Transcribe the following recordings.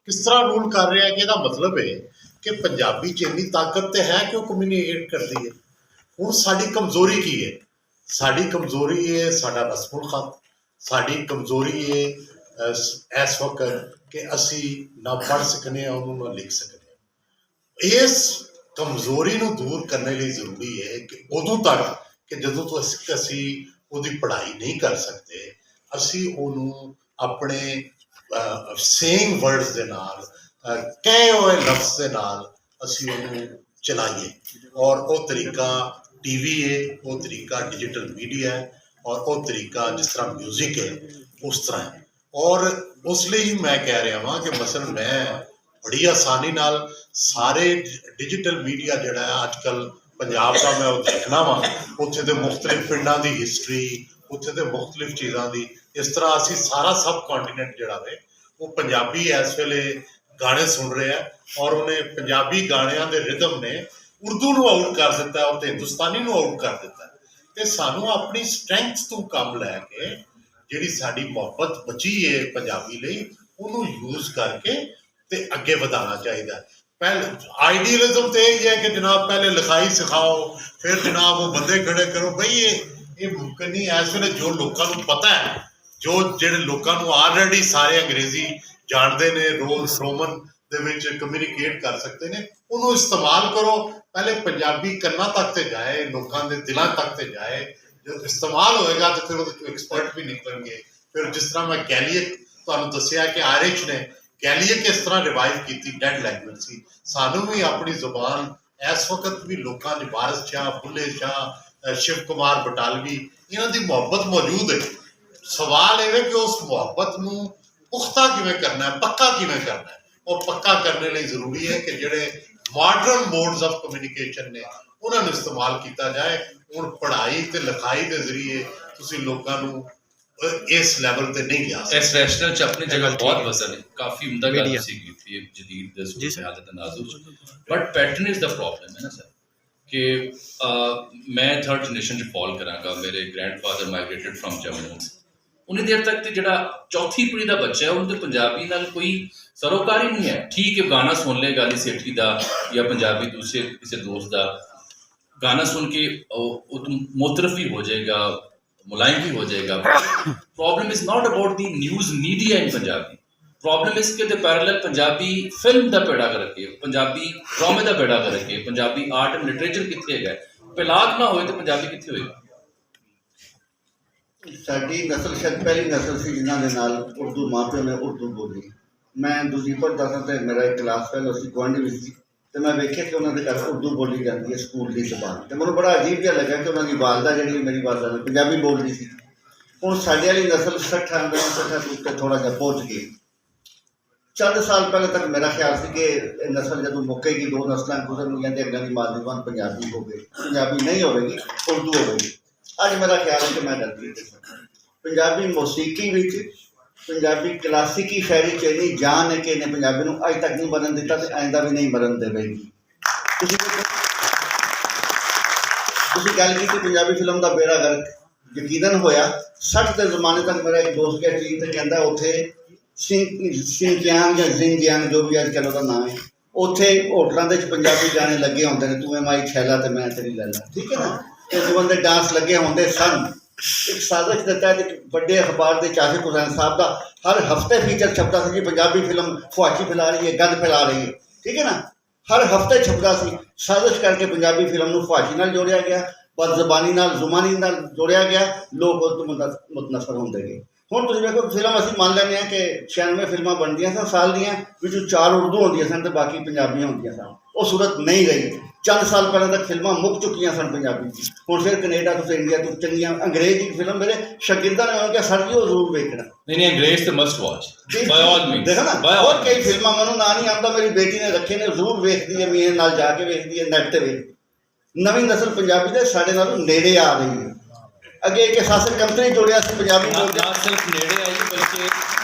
किस तरह रूल कर रहे हैं कि ਇਹਦਾ ਮਤਲਬ ਹੈ ਕਿ ਪੰਜਾਬੀ 'ਚ ਇੰਨੀ ਤਾਕਤ ਤੇ ਹੈ ਕਿ ਉਹ ਕਮਿਊਨੀਕੇਟ ਕਰਦੀ ਹੈ। ਹੁਣ ਸਾਡੀ ਕਮਜ਼ੋਰੀ ਕੀ ਹੈ? ਸਾਡੀ ਕਮਜ਼ੋਰੀ ਹੈ ਸਾਡਾ ਰਸਮੁਲ ਖਤ, ਸਾਡੀ ਕਮਜ਼ੋਰੀ ਹੈ ਇਸ ਵਕਤ ਕਿ ਅਸੀਂ ਨਾ ਪੜ੍ਹ ਸਕਨੇ ਹਾਂ ਉਹਨੂੰ ਨਾ ਲਿਖ ਸਕਨੇ ਹਾਂ। ਇਸ ਕਮਜ਼ੋਰੀ ਨੂੰ ਦੂਰ ਕਰਨ ਲਈ ਜ਼ਰੂਰੀ ਹੈ ਕਿ ਉਦੋਂ ਤੱਕ ਕਿ ਜਦੋਂ ਤੋਂ ਅਸੀਂ ਉਹਦੀ ਪੜ੍ਹਾਈ ਨਹੀਂ ਕਰ ਸਕਦੇ, ਅਸੀਂ ਉਹਨੂੰ ਆਪਣੇ ਸੇਇੰਗ ਵਰਡਸ ਦੇ ਨਾਲ, ਕਹੇ ਹੋਏ ਲਫ਼ਜ਼ ਦੇ ਨਾਲ ਅਸੀਂ ਉਹਨੂੰ ਚਲਾਈਏ। ਔਰ ਉਹ ਤਰੀਕਾ ਟੀਵੀ ਹੈ, ਉਹ ਤਰੀਕਾ ਡਿਜੀਟਲ ਮੀਡੀਆ ਹੈ, ਔਰ ਉਹ ਤਰੀਕਾ ਜਿਸ ਤਰ੍ਹਾਂ ਮਿਊਜ਼ਿਕ ਹੈ ਉਸ ਤਰ੍ਹਾਂ ਹੈ। ਔਰ ਉਸ ਲਈ ਮੈਂ ਕਹਿ ਰਿਹਾ ਹਾਂ ਕਿ ਮਸਲਨ ਮੈਂ ਬੜੀ ਆਸਾਨੀ ਨਾਲ ਸਾਰੇ ਡਿਜੀਟਲ ਮੀਡੀਆ ਜਿਹੜਾ ਹੈ ਅੱਜ ਕੱਲ੍ਹ ਪੰਜਾਬ ਦਾ ਮੈਂ ਉਹ ਦੇਖਣਾ ਵਾ, ਉੱਥੇ ਦੇ ਮੁਖਤਲਿਫ ਪਿੰਡਾਂ ਦੀ ਹਿਸਟਰੀ, ਉੱਥੇ ਦੇ ਮੁਖਤਲਿਫ ਚੀਜ਼ਾਂ ਦੀ, ਇਸ ਤਰ੍ਹਾਂ ਅਸੀਂ ਸਾਰਾ ਸਬ ਕੰਟੀਨੈਂਟ ਜਿਹੜਾ ਵੇ ਉਹ ਪੰਜਾਬੀ ਇਸ ਵੇਲੇ ਗਾਣੇ ਸੁਣ ਰਿਹਾ ਔਰ ਉਹਨੇ ਪੰਜਾਬੀ ਗਾਣਿਆਂ ਦੇ ਰਿਦਮ ਨੇ ਉਰਦੂ ਨੂੰ ਆਊਟ ਕਰ ਦਿੱਤਾ ਔਰ ਹਿੰਦੁਸਤਾਨੀ ਨੂੰ ਆਊਟ ਕਰ ਦਿੱਤਾ। ਅਤੇ ਸਾਨੂੰ ਆਪਣੀ ਸਟਰੈਂਥ ਤੋਂ ਕੰਮ ਲੈ ਕੇ ਜਿਹੜੀ ਸਾਡੀ ਮੁਹੱਬਤ ਬਚੀ ਹੈ ਪੰਜਾਬੀ ਲਈ ਉਹਨੂੰ ਯੂਜ਼ ਕਰਕੇ ਅਤੇ ਅੱਗੇ ਵਧਾਉਣਾ ਚਾਹੀਦਾ। ਪਹਿਲੇ ਆਈਡੀਅਲਿਜ਼ਮ ਤਾਂ ਇਹ ਹੈ ਕਿ ਜਨਾਬ ਪਹਿਲੇ ਲਿਖਾਈ ਸਿਖਾਓ, ਫਿਰ ਜਨਾਬ ਉਹ ਬੰਦੇ ਖੜੇ ਕਰੋ। ਬਈ ਇਹ ਮੁਮਕਿਨ ਨਹੀਂ। ਇਸ ਵੇਲੇ ਜੋ ਲੋਕਾਂ ਨੂੰ ਪਤਾ ਹੈ, ਜਿਹੜੇ ਲੋਕਾਂ ਨੂੰ ਆਲਰੇਡੀ ਸਾਰੇ ਅੰਗਰੇਜ਼ੀ ਜਾਣਦੇ ਨੇ, ਰੋਮਨ ਦੇ ਵਿੱਚ ਕਮਿਊਨੀਕੇਟ ਕਰ ਸਕਦੇ ਨੇ, ਉਹਨੂੰ ਇਸਤੇਮਾਲ ਕਰੋ। ਪਹਿਲੇ ਪੰਜਾਬੀ ਕੰਨਾਂ ਤੱਕ ਤੇ ਜਾਏ, ਲੋਕਾਂ ਦੇ ਦਿਲਾਂ ਤੱਕ ਤੇ ਜਾਏ। ਜਦੋਂ ਇਸਤੇਮਾਲ ਹੋਏਗਾ ਤਾਂ ਫਿਰ ਉਹਦੇ 'ਚੋਂ ਐਕਸਪਰਟ ਵੀ ਨਿਕਲਣਗੇ। ਫਿਰ ਜਿਸ ਤਰ੍ਹਾਂ ਮੈਂ ਗੈਲੀਅਕ ਤੁਹਾਨੂੰ ਦੱਸਿਆ ਕਿ ਆਇਰਿਸ਼ ਨੇ ਗੈਲੀਅਕ ਇਸ ਤਰ੍ਹਾਂ ਰਿਵਾਈਵ ਕੀਤੀ, ਡੈਡ ਲੈਂਗੁਏਜ ਸੀ। ਸਾਨੂੰ ਵੀ ਆਪਣੀ ਜ਼ੁਬਾਨ ਇਸ ਵਕਤ ਵੀ ਲੋਕਾਂ ਦੀ ਵਾਰਿਸ ਸ਼ਾਹ, ਬੁੱਲੇ ਸ਼ਾਹ, ਸ਼ਿਵ ਕੁਮਾਰ ਬਟਾਲਵੀ, ਇਹਨਾਂ ਦੀ ਮੁਹੱਬਤ ਮੌਜੂਦ ਹੈ। ਸਵਾਲ ਇਹ ਹੈ ਕਿ ਉਸ ਮੁਹੱਬਤ ਨੂੰ ਪੁਖਤਾ ਕਿਵੇਂ ਕਰਨਾ ਹੈ, ਪੱਕਾ ਕਿਵੇਂ ਕਰਨਾ ਹੈ। ਉਹ ਪੱਕਾ ਕਰਨ ਲਈ ਜ਼ਰੂਰੀ ਹੈ ਕਿ ਜਿਹੜੇ ਮਾਡਰਨ ਮੋਡਸ ਆਫ ਕਮਿਊਨੀਕੇਸ਼ਨ ਨੇ ਉਹਨਾਂ ਨੂੰ ਇਸਤੇਮਾਲ ਕੀਤਾ ਜਾਏ। ਹੁਣ ਪੜ੍ਹਾਈ ਅਤੇ ਲਿਖਾਈ ਦੇ ਜ਼ਰੀਏ ਤੁਸੀਂ ਲੋਕਾਂ ਨੂੰ ਇਸ ਲੈਵਲ ਤੇ ਨਹੀਂ ਗਿਆ। ਇਸ ਰੈਸ਼ਨਲ 'ਚ ਆਪਣੀ ਜਗ੍ਹਾ ਬਹੁਤ ਵਜ਼ਨ ਹੈ, ਕਾਫੀ ਉਮਦਾ ਗੱਲ ਤੁਸੀਂ ਕੀਤੀ ਹੈ ਜਦੀਦ ਦੇ ਸੂਰਤ-ਏ-ਹਾਲ ਦੇ ਤਨਾਜ਼ੁਰ 'ਚ। But pattern is the problem ਹੈ ਨਾ ਸਰ, ਕਿ ਮੈਂ ਥਰਡ ਜਨਰੇਸ਼ਨ 'ਚ ਫਾਲ ਕਰਾਂਗਾ। ਮੇਰੇ ਗ੍ਰੈਂਡਫਾਦਰ ਮਾਈਗ੍ਰੇਟਡ ਫਰੋਮ ਜੰਮੂ। ਉਨੀ ਦੇਰ ਤੱਕ ਤੇ ਜਿਹੜਾ ਚੌਥੀ ਪੀੜ੍ਹੀ ਦਾ ਬੱਚਾ ਹੈ ਉਹਨੂੰ ਤੇ ਪੰਜਾਬੀ ਨਾਲ ਕੋਈ ਸਰੋਕਾਰ ਹੀ ਨਹੀਂ ਹੈ। ਠੀਕ ਹੈ, ਗਾਣਾ ਸੁਣ ਲਏਗਾ ਅਲੀ ਸੇਠੀ ਦਾ ਜਾਂ ਪੰਜਾਬੀ ਦੂਸਰੇ ਕਿਸੇ ਦੋਸਤ ਦਾ ਗਾਣਾ ਸੁਣ ਕੇ ਉਹ ਮੁਤਰਫ ਹੀ ਹੋ ਜਾਏਗਾ, ਮੁਲਾਇਮ ਵੀ ਹੋ ਜਾਏਗਾ। Problem is not about the news media in Punjabi. Problem ਇਸ ਕਿ ਦੇ ਪੈਰਲਲ ਪੰਜਾਬੀ ਫਿਲਮ ਦਾ ਬੇੜਾ ਕਰਕੇ, ਪੰਜਾਬੀ ਡਰਾਮੇ ਦਾ ਬੇੜਾ ਕਰਕੇ, ਪੰਜਾਬੀ ਆਰਟ ਐਂਡ ਲਿਟਰੇਚਰ ਕਿੱਥੇ ਹੈਗਾ। ਪਿਲਾਕ ਨਾ ਹੋਏ ਤਾਂ ਪੰਜਾਬੀ ਕਿੱਥੇ ਹੋਏਗਾ। ਸਾਡੀ ਨਸਲ ਸ਼ਾਇਦ ਪਹਿਲੀ ਨਸਲ ਸੀ ਜਿਨ੍ਹਾਂ ਦੇ ਨਾਲ ਉਰਦੂ ਮਾਂ ਪਿਓ ਨੇ ਉਰਦੂ ਬੋਲੀ। ਮੈਂ ਦੂਜੀ ਪੜ੍ਹਦਾ ਸਾਂ ਅਤੇ ਮੇਰਾ ਇੱਕ ਕਲਾਸ ਫੈਲੋ ਸੀ, ਗੁਆਂਢੀ ਵੀ ਸੀ, ਅਤੇ ਮੈਂ ਵੇਖਿਆ ਕਿ ਉਹਨਾਂ ਦੇ ਘਰ ਉਰਦੂ ਬੋਲੀ ਜਾਂਦੀ ਹੈ ਸਕੂਲ ਦੀ ਜ਼ੁਬਾਨ। ਅਤੇ ਮੈਨੂੰ ਬੜਾ ਅਜੀਬ ਜਿਹਾ ਲੱਗਾ ਕਿ ਉਹਨਾਂ ਦੀ ਵਾਲਦਾ ਜਿਹੜੀ ਮੇਰੀ ਵਾਲਦਾ ਨੇ ਪੰਜਾਬੀ ਬੋਲਦੀ ਸੀ। ਹੁਣ ਸਾਡੇ ਵਾਲੀ ਨਸਲ 60 ਤੋਂ ਉੱਤੇ ਥੋੜ੍ਹਾ ਜਿਹਾ ਪਹੁੰਚ ਗਈ। ਚੰਦ ਸਾਲ ਪਹਿਲੇ ਤੱਕ ਮੇਰਾ ਖਿਆਲ ਸੀ ਕਿ ਇਹ ਨਸਲ ਜਦੋਂ ਮੁੱਕੇਗੀ, ਦੋ ਨਸਲਾਂ ਗੁਜ਼ਰਨਗੀਆਂ ਅਤੇ ਅੱਗਾਂ ਦੀ ਮਾਂ ਜ਼ੁਬਾਨ ਪੰਜਾਬੀ ਹੋਵੇ, ਪੰਜਾਬੀ ਨਹੀਂ ਹੋਵੇਗੀ, ਉਰਦੂ ਹੋਵੇਗੀ। ਅੱਜ ਮੇਰਾ ਖਿਆਲ ਹੈ ਕਿ ਮੈਂ ਗਲਤੀ ਕੀਤੀ। ਪੰਜਾਬੀ ਮੌਸੀਕੀ ਵਿੱਚ, ਪੰਜਾਬੀ ਕਲਾਸਿਕੀ ਸ਼ਾਇਰੀ 'ਚ ਇੰਨੀ ਜਾਨ ਹੈ ਕਿ ਇਹਨੇ ਪੰਜਾਬੀ ਨੂੰ ਅੱਜ ਤੱਕ ਨਹੀਂ ਮਰਨ ਦਿੱਤਾ ਅਤੇ ਆਇੰਦਾ ਵੀ ਨਹੀਂ ਮਰਨ ਦੇਵੇਗੀ। ਤੁਸੀਂ ਗੱਲ ਕੀਤੀ ਪੰਜਾਬੀ ਫਿਲਮ ਦਾ ਬੇੜਾ ਗਰਕ, ਯਕੀਨਨ ਹੋਇਆ। 60 ਦੇ ਜ਼ਮਾਨੇ ਤੱਕ ਮੇਰਾ ਇੱਕ ਦੋਸਤ ਗਿਆ ਚੀਨ, ਤੇ ਕਹਿੰਦਾ ਉੱਥੇ ਸਿੰਗਿਆਂਗ ਜਾਂ ਜ਼ਿੰਗਿਆਂਗ ਜੋ ਵੀ ਅੱਜ ਕੱਲ੍ਹ ਉਹਦਾ ਨਾਮ ਹੈ, ਉੱਥੇ ਹੋਟਲਾਂ ਦੇ ਵਿੱਚ ਪੰਜਾਬੀ ਗਾਣੇ ਲੱਗੇ ਹੁੰਦੇ ਨੇ, ਤੂੰ ਮਾਈ ਛੈਲਾ ਤੇ ਮੈਂ ਤੇਰੀ ਲੈਲਾ, ਠੀਕ ਹੈ ਨਾ। ਇਸ ਬੰਦੇ ਡਾਂਸ ਲੱਗੇ ਹੁੰਦੇ ਸਨ। ਇੱਕ ਸਾਜ਼ਿਸ਼ ਦੇ ਤਹਿਤ ਇੱਕ ਵੱਡੇ ਅਖਬਾਰ ਦੇ ਚਾਸ਼ਿਕ ਹੁਸੈਨ ਸਾਹਿਬ ਦਾ ਹਰ ਹਫ਼ਤੇ ਫੀਚਰ ਛਪਦਾ ਸੀ ਕਿ ਪੰਜਾਬੀ ਫਿਲਮ ਫੁਹਾਸ਼ੀ ਫੈਲਾ ਰਹੀ ਹੈ, ਗੰਦ ਫੈਲਾ ਰਹੀ ਹੈ, ਠੀਕ ਹੈ ਨਾ। ਹਰ ਹਫ਼ਤੇ ਛਪਦਾ ਸੀ। ਸਾਜ਼ਿਸ਼ ਕਰਕੇ ਪੰਜਾਬੀ ਫਿਲਮ ਨੂੰ ਫੁਹਾਸ਼ੀ ਨਾਲ ਜੋੜਿਆ ਗਿਆ, ਬਦ ਜ਼ਬਾਨੀ ਨਾਲ, ਜ਼ੁਬਾਨੀ ਨਾਲ ਜੋੜਿਆ ਗਿਆ। ਲੋਕ ਉਸ ਤੋਂ ਮੁਤਨਫਰ ਹੁੰਦੇ ਗਏ। ਹੁਣ ਤੁਸੀਂ ਵੇਖੋ, ਫਿਲਮ ਅਸੀਂ ਮੰਨ ਲੈਂਦੇ ਹਾਂ ਕਿ 96 ਫਿਲਮਾਂ ਬਣਦੀਆਂ ਸਨ ਸਾਲ ਦੀਆਂ, ਵਿੱਚੋਂ 4 ਉਰਦੂ ਹੁੰਦੀਆਂ ਸਨ ਅਤੇ ਬਾਕੀ ਪੰਜਾਬੀਆਂ ਹੁੰਦੀਆਂ ਸਨ। ਉਹ ਸੂਰਤ ਨਹੀਂ ਰਹੀ। ਚੰਦ ਸਾਲ ਪਹਿਲਾਂ ਤੱਕ ਫਿਲਮਾਂ ਮੁੱਕ ਚੁੱਕੀਆਂ ਸਨ ਪੰਜਾਬੀ ਦੀ। ਹੁਣ ਫਿਰ ਕੈਨੇਡਾ ਤੋਂ, ਇੰਡੀਆ ਤੋਂ ਚੰਗੀਆਂ ਅੰਗਰੇਜ਼ੀ ਫਿਲਮ ਮੇਰੇ ਸ਼ਾਗਿਰਦਾਂ ਨੇ ਕਿਹਾ ਸਰ ਜੀ ਉਹ ਜ਼ਰੂਰ ਵੇਖਣਾ। ਨਹੀਂ ਅੰਗਰੇਜ਼ ਤੇ ਮਸਟ ਵਾਚ ਬਾਈ ਆਲ ਮੀਨਸ। ਦੇਖੋ ਨਾ, ਹੋਰ ਕਈ ਫਿਲਮਾਂ ਮੈਨੂੰ ਨਾਂ ਨਹੀਂ ਆਉਂਦਾ, ਮੇਰੀ ਬੇਟੀ ਨੇ ਰੱਖੇ ਨੇ, ਜ਼ਰੂਰ ਵੇਖਦੀ ਹੈ, ਮੇਰੇ ਨਾਲ ਜਾ ਕੇ ਵੇਖਦੀ ਹੈ, ਨੈੱਟ 'ਤੇ ਵੇਖਦੀ। ਨਵੀਂ ਨਸਲ ਪੰਜਾਬੀ ਦੇ ਸਾਡੇ ਨਾਲੋਂ ਨੇੜੇ ਆ ਰਹੀ ਹੈ। ਅੱਗੇ ਇੱਕ ਸਾਸਨ ਕੰਟਰੀ ਜੋੜਿਆ ਸੀ ਪੰਜਾਬੀ ਨਾ ਸਿਰਫ ਨੇੜੇ ਆਈ ਬਲਕਿ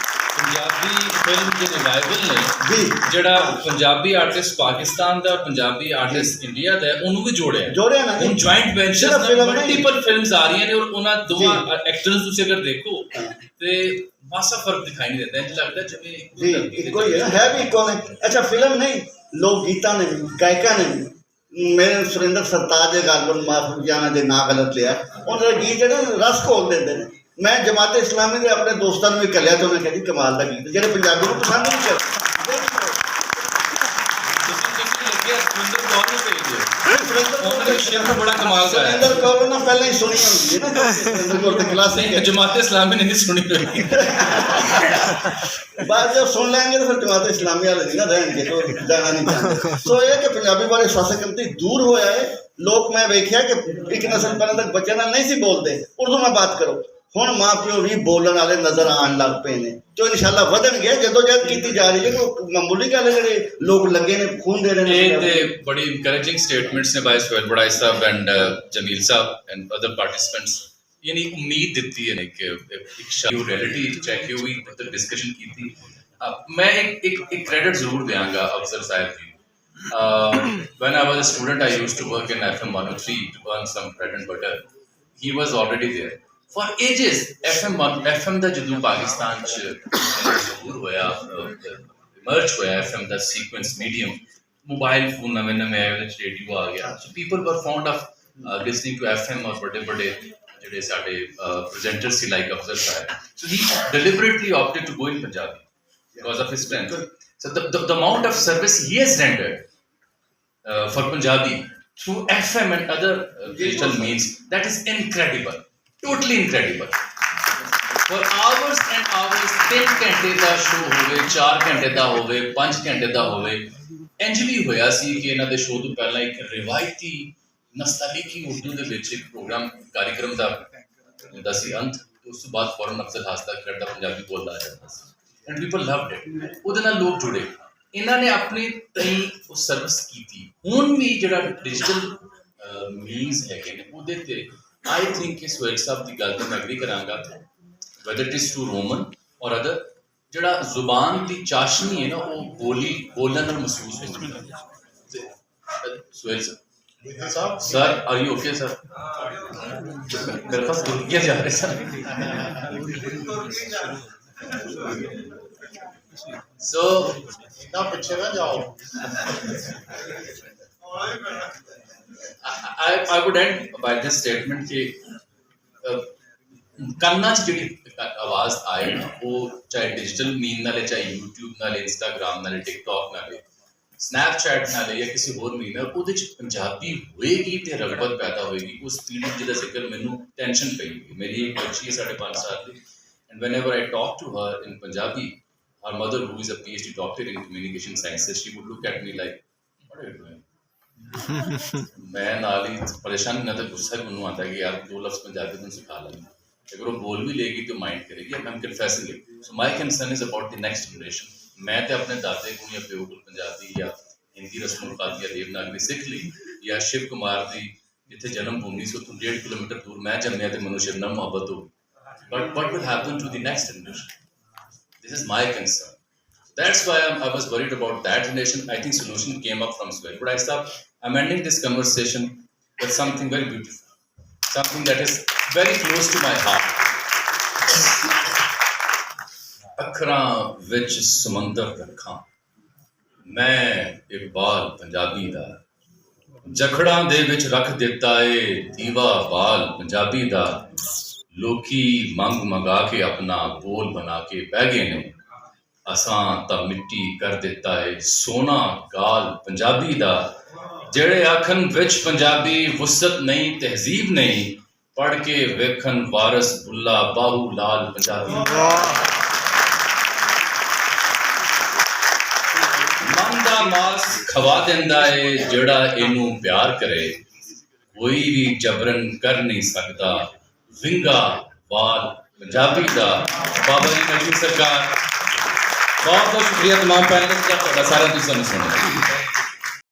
ਪੰਜਾਬੀ ਫਿਲਮ ਦੇ ਰਿਵਾਈਵਲ ਨੇ ਜਿਹੜਾ ਪੰਜਾਬੀ ਆਰਟਿਸਟ ਪਾਕਿਸਤਾਨ ਦਾ, ਪੰਜਾਬੀ ਆਰਟਿਸਟ ਇੰਡੀਆ ਦਾ, ਉਹਨੂੰ ਵੀ ਜੋੜਿਆ ਨਾ। ਹੁਣ ਜੁਆਇੰਟ ਵੈਂਚਰਸ ਮਲਟੀਪਲ ਫਿਲਮਸ ਆ ਰਹੀਆਂ ਨੇ ਔਰ ਉਹਨਾਂ ਦੋਵਾਂ ਐਕਟਰਸ ਤੁਸੀਂ ਅਗਰ ਦੇਖੋ ਤੇ मासा फर्क दिखाई नहीं देता, इंज लगता जी जिवें इको ही है भी इको ने। अच्छा फिल्म नहीं, लोक गीतां ने भी, गायकां ने भी। मेरे सुरेंद्र सरताज दे गालबन माफ जाना जे ना गलत लिया, उन्होंने गीत जेह्ड़े रस घोल दिंदे ने। मैं जमात इस्लामी दे अपने दोस्तां नूं भी कल्लिया ते उन्हें कहा कमाल दा गीत, जेह्ड़े पंजाबी नूं पसंद नहीं करदे। बड़ा कमाल का है। सुरेंद्र कौर ना पहले ही सुनी होंदी है ना, सुरेंद्र कौर ते क्लासिक है। जमात इस्लामी ने नहीं सुनी होगी। बाद जब सुन लेंगे तो फिर जमात इस्लामी वाले नहीं ना रहेंगे, तो जाना नहीं चाहते। सो ये कि पंजाबी बारे सासकंती दूर होया है। लोग मैं वेख्या कि एक नस्ल पहले तक बच्चे नाल नहीं सी बोलते, उर्दू में बात करो, ਹੁਣ ਮਾਂ ਪਿਓ ਵੀ ਬੋਲਣ ਵਾਲੇ ਨਜ਼ਰ ਆਉਣ ਲੱਗ ਪਏ ਨੇ, ਜੋ ਇਨਸ਼ਾਅੱਲਾ ਵਧਣਗੇ ਜਦੋਂ ਜਦ ਕੀਤੀ ਜਾ ਰਹੀ ਹੈ। ਕੋਈ ਮਾਮੂਲੀ ਗੱਲ ਹੈ, ਜਿਹੜੇ ਲੋਕ ਲੱਗੇ ਨੇ ਖੂਨ ਦੇ ਰਹੇ ਨੇ। ਇਹ ਤੇ ਬੜੀ ਇਨਕਰੇਜਿੰਗ ਸਟੇਟਮੈਂਟਸ ਨੇ ਬਾਈ ਸੁਹੇਲ ਬੜਾਈ ਸਾਹਿਬ and Jamil Sahib and other ਪਾਰਟਿਸਿਪੈਂਟਸ। ਯਾਨੀ ਉਮੀਦ ਦਿੱਤੀ ਹੈ ਕਿ ਇੱਕ ਸ਼ਾਇਰ ਰਿਐਲਿਟੀ ਚੈੱਕ ਹੋਈ ਤੇ ਡਿਸਕਸ਼ਨ ਕੀਤੀ। ਮੈਂ ਇੱਕ ਕ੍ਰੈਡਿਟ ਜ਼ਰੂਰ ਦਿਆਂਗਾ Afzal Sahib ji. when I was a student, I used to work in FM 103 to earn some bread and butter. He was already there for ages. FM ਦਾ ਜਦੋਂ ਪਾਕਿਸਤਾਨ ਚ ਜ਼ਰੂਰ ਹੋਇਆ, emerge ਹੋਇਆ FM ਦਾ sequence medium, ਮੋਬਾਈਲ ਫੋਨ ਨਵੇਂ ਨਵੇਂ ਆਏ, ਉਹਦੇ ਚ ਰੇਡੀਓ ਆ ਗਿਆ, so people were fond of listening to FM ਔਰ ਵੱਡੇ ਵੱਡੇ ਜਿਹੜੇ ਸਾਡੇ presenters C like Afzal Sahib. So he deliberately opted to go in Punjabi because of his strength. So the amount of service he has rendered for Punjabi through FM and other digital means, that is incredible, totally incredible. For hours and hours, 3 ਘੰਟੇ ਦਾ show ਹੋਵੇ, 4 ਘੰਟੇ ਦਾ ਹੋਵੇ, 5 ਘੰਟੇ ਦਾ ਹੋਵੇ। ਇੰਜ ਵੀ ਹੋਇਆ ਸੀ ਕਿ ਇਹਨਾਂ ਦੇ ਸ਼ੋਅ ਤੋਂ ਪਹਿਲਾਂ ਇੱਕ ਰਿਵਾਇਤੀ ਨਸਤਾਲੀਕੀ ਉਰਦੂ ਦੇ ਵਿੱਚ ਇੱਕ ਪ੍ਰੋਗਰਾਮ ਕਾਰਿਕਰਮ ਦਾ ਹੁੰਦਾ ਸੀ ਅੰਤ, ਉਸ ਤੋਂ ਬਾਅਦ ਫੌਰਨ ਅਫਜ਼ਲ ਹਾਸਦਾ ਕਰਦਾ ਪੰਜਾਬੀ ਬੋਲਦਾ ਆ ਜਾਂਦਾ ਸੀ, ਐਂਡ ਪੀਪਲ ਲਵਡ ਇਟ। ਉਹਦੇ ਨਾਲ ਲੋਕ ਜੁੜੇ, ਇਹਨਾਂ ਨੇ ਆਪਣੀ ਤਈ ਉਹ ਸਰਵਿਸ ਕੀਤੀ। ਹੁਣ ਵੀ ਜਿਹੜਾ ਡਿਜੀਟਲ ਮੀਨਸ ਹੈਗੇ ਨੇ ਉਹਦੇ ਤੇ ਆਈ ਥਿੰਕ ਕਿ ਸੁਹੇਲ ਸਾਹਿਬ ਦੀ ਗੱਲ ਤੇ ਮੈਂ ਐਗਰੀ ਕਰਾਂਗਾ, whether it is to Roman or other, ਜਿਹੜਾ ਜ਼ੁਬਾਨ ਦੀ ਚਾਸ਼ਨੀ ਹੈ ਨਾ ਉਹ ਬੋਲਣ ਨਾਲ ਮਹਿਸੂਸ ਹੁੰਦੀ ਹੈ। ਸੁਹੇਲ ਸਾਹਿਬ sir, are you okay sir? ਮੇਰੇ ਪਾਸ ਦੁਨੀਆ ਜਾ ਰਹੇ ਸਰ। So, ना पीछे ना जाओ। I would end by this statement कि ਕੰਨਾਂ 'ਚ ਜਿਹੜੀ ਆਵਾਜ਼ ਆਏ ਨਾ, ਉਹ ਚਾਹੇ ਡਿਜੀਟਲ ਮੀਨ ਨਾਲੇ, ਚਾਹੇ YouTube ਨਾਲੇ, ਇੰਸਟਾਗ੍ਰਾਮ ਨਾਲੇ, ਟਿਕਟੌਕ ਨਾਲੇ, ਸਨੈਪਚੈਟ ਨਾਲੇ ਜਾਂ ਕਿਸੇ ਹੋਰ ਮੀਨ ਨਾਲ, ਉਹਦੇ 'ਚ ਪੰਜਾਬੀ ਹੋਏਗੀ ਤੇ ਰਗਬਤ ਪੈਦਾ ਹੋਏਗੀ। ਉਸ ਪੀੜ੍ਹੀ ਜਿਹਦਾ ਜ਼ਿਕਰ ਮੈਨੂੰ ਟੈਨਸ਼ਨ ਪਈ ਹੋਈ। ਮੇਰੀ ਇੱਕ ਬੱਚੀ ਹੈ 5.5 ਸਾਲ ਦੀ, and whenever I talk to her in Punjabi, her mother, who is a PhD doctor in communication sciences, she would look at me like, what are you doing? मैं ਨਾਲ ਹੀ ਪਰੇਸ਼ਾਨ ਨਾ, ਤਾਂ ਗੁੱਸਾ ਮੈਨੂੰ ਆਉਂਦਾ ਕਿ ਯਾਰ 2 ਲਫ਼ਜ਼ ਪੰਜਾਬੀ ਨੂੰ ਸਿਖਾ ਲੈਂਦੇ, ਅਗਰ ਉਹ ਬੋਲ ਵੀ ਲਏਗੀ ਤਾਂ ਮਾਈਂਡ ਕਰੇਗੀ। I am confessing it. So my concern is about the next generation. ਮੈਂ ਤਾਂ ਆਪਣੇ ਦਾਦੇ ਕੋਲ ਜਾਂ ਪਿਓ ਕੋਲ ਪੰਜਾਬੀ ਜਾਂ ਹਿੰਦੀ ਰਸਮ ਉਲਫਾਤ ਜਾਂ ਦੇਵਨਾਗਰੀ ਸਿੱਖ ਲਈ, ਜਾਂ ਸ਼ਿਵ ਕੁਮਾਰ ਦੀ ਜਿੱਥੇ ਜਨਮ ਭੂਮੀ ਸੀ ਉੱਥੋਂ 1.5 ਕਿਲੋਮੀਟਰ ਦੂਰ ਮੈਂ ਜੰਮਿਆ ਤੇ ਮੈਨੂੰ ਸ਼ਿਵ ਨਾਲ ਮੁਹੱਬਤ ਹੋ ਗਈ। But what will happen to the next generation? This is my concern. That's why I was worried about that generation. I think solution came up from Suhail. But I stopped. I'm ending this conversation with something very beautiful, something that is very close to my heart. ਅੱਖਰਾਂ ਵਿੱਚ ਸਮੁੰਦਰ ਰੱਖਾਂ ਮੈਂ ਇਕਬਾਲ ਪੰਜਾਬੀ ਦਾ, ਜਖੜਾਂ ਦੇ ਵਿੱਚ ਰੱਖ ਦਿੱਤਾ ਏ ਦੀਵਾ ਬਾਲ ਪੰਜਾਬੀ ਦਾ। ਲੋਕੀ ਮੰਗ ਮੰਗਾ ਕੇ ਆਪਣਾ ਬੋਲ ਬਣਾ ਕੇ ਬਹਿ ਗਏ ਨੇ, ਅਸਾਂ ਤਾਂ ਮਿੱਟੀ ਕਰ ਦਿੱਤਾ ਏ ਸੋਨਾ ਗਾਲ ਪੰਜਾਬੀ ਦਾ। ਜਿਹੜੇ ਆਖਣ ਵਿੱਚ ਪੰਜਾਬੀ ਵੁਸਤ ਨਹੀਂ ਤਹਿਜ਼ੀਬ ਨਹੀਂ, ਪੜ੍ਹ ਕੇ ਵੇਖਣ ਵਾਰਸ ਬੁੱਲਾ ਬਾਹੂ ਲਾਲ ਪੰਜਾਬੀ। ਮਨ ਦਾ ਮਾਸ ਖਵਾ ਦਿੰਦਾ ਏ ਜਿਹੜਾ ਇਹਨੂੰ ਪਿਆਰ ਕਰੇ, ਕੋਈ ਵੀ ਜਬਰਨ ਕਰ ਨਹੀਂ ਸਕਦਾ ਵਿੰਗਾ ਵਾਲ ਪੰਜਾਬੀ ਦਾ। ਬਾਬਾ ਜੀ ਨਕਵੀ ਸਰਕਾਰ, ਬਹੁਤ ਬਹੁਤ ਸ਼ੁਕਰੀਆ ਤਮਾਮ ਪੈਨਲਿਸਟ ਦਾ, ਤੁਹਾਡਾ ਸਾਰਿਆਂ ਦੀ ਸਾਨੂੰ ਸੁਣਿਆ।